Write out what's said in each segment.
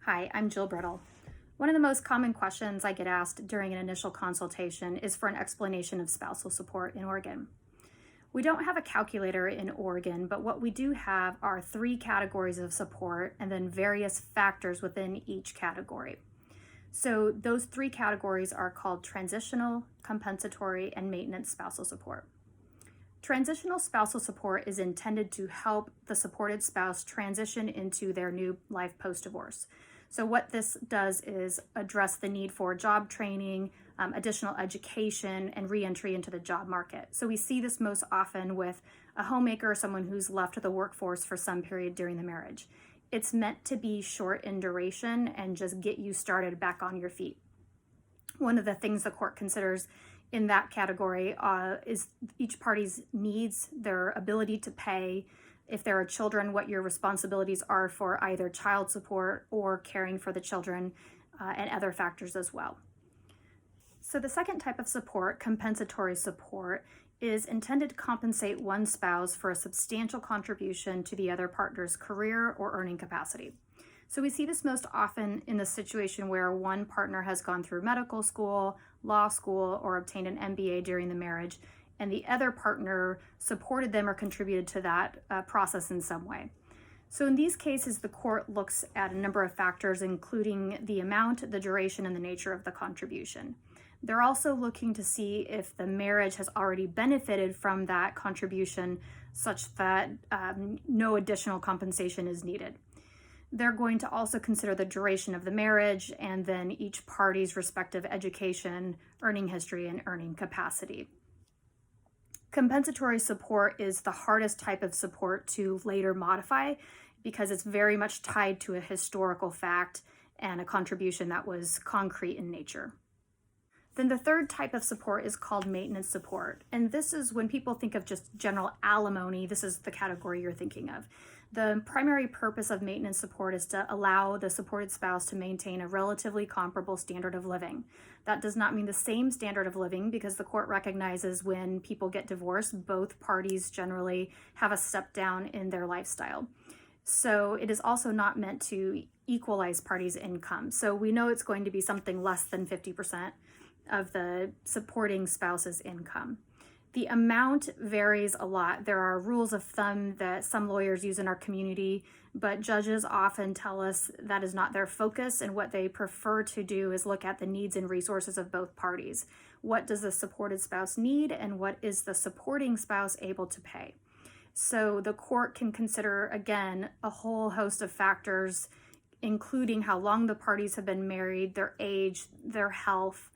Hi, I'm Jill Brittle. One of the most common questions I get asked during an initial consultation is for an explanation of spousal support in Oregon. We don't have a calculator in Oregon, but what we do have are 3 categories of support and then various factors within each category. So those 3 categories are called transitional, compensatory, and maintenance spousal support. Transitional spousal support is intended to help the supported spouse transition into their new life post-divorce. So what this does is address the need for job training, additional education, and reentry into the job market. So we see this most often with a homemaker or someone who's left the workforce for some period during the marriage. It's meant to be short in duration and just get you started back on your feet. One of the things the court considers in that category is each party's needs, their ability to pay, if there are children, what your responsibilities are for either child support or caring for the children, and other factors as well. So the second type of support, compensatory support, is intended to compensate one spouse for a substantial contribution to the other partner's career or earning capacity. So we see this most often in the situation where one partner has gone through medical school, law school, or obtained an MBA during the marriage, and the other partner supported them or contributed to that process in some way. So in these cases, the court looks at a number of factors, including the amount, the duration, and the nature of the contribution. They're also looking to see if the marriage has already benefited from that contribution such that no additional compensation is needed. They're going to also consider the duration of the marriage and then each party's respective education, earning history, and earning capacity. Compensatory support is the hardest type of support to later modify because it's very much tied to a historical fact and a contribution that was concrete in nature. Then the third type of support is called maintenance support. And this is when people think of just general alimony, this is the category you're thinking of. The primary purpose of maintenance support is to allow the supported spouse to maintain a relatively comparable standard of living. That does not mean the same standard of living because the court recognizes when people get divorced, both parties generally have a step down in their lifestyle. So it is also not meant to equalize parties' income. So we know it's going to be something less than 50% of the supporting spouse's income. The amount varies a lot. There are rules of thumb that some lawyers use in our community, but judges often tell us that is not their focus, and what they prefer to do is look at the needs and resources of both parties. What does the supported spouse need, and what is the supporting spouse able to pay? So the court can consider, again, a whole host of factors, including how long the parties have been married, their age, their health,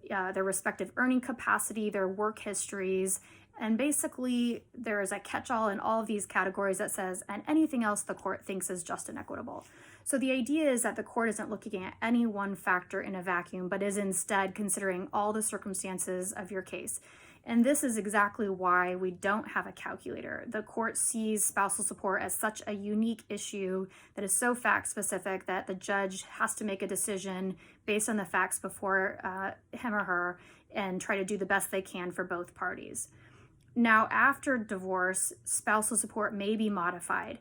their respective earning capacity, their work histories, and basically there is a catch-all in all of these categories that says, and anything else the court thinks is just and equitable. So the idea is that the court isn't looking at any one factor in a vacuum, but is instead considering all the circumstances of your case. And this is exactly why we don't have a calculator. The court sees spousal support as such a unique issue that is so fact-specific that the judge has to make a decision based on the facts before him or her and try to do the best they can for both parties. Now, after divorce, spousal support may be modified.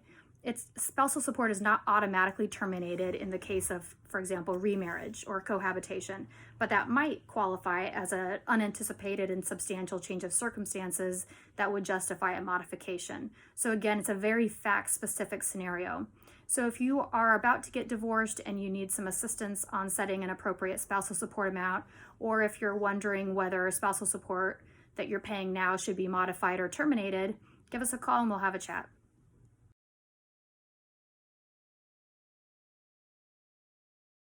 Spousal support is not automatically terminated in the case of, for example, remarriage or cohabitation, but that might qualify as an unanticipated and substantial change of circumstances that would justify a modification. So again, it's a very fact-specific scenario. So if you are about to get divorced and you need some assistance on setting an appropriate spousal support amount, or if you're wondering whether spousal support that you're paying now should be modified or terminated, give us a call and we'll have a chat.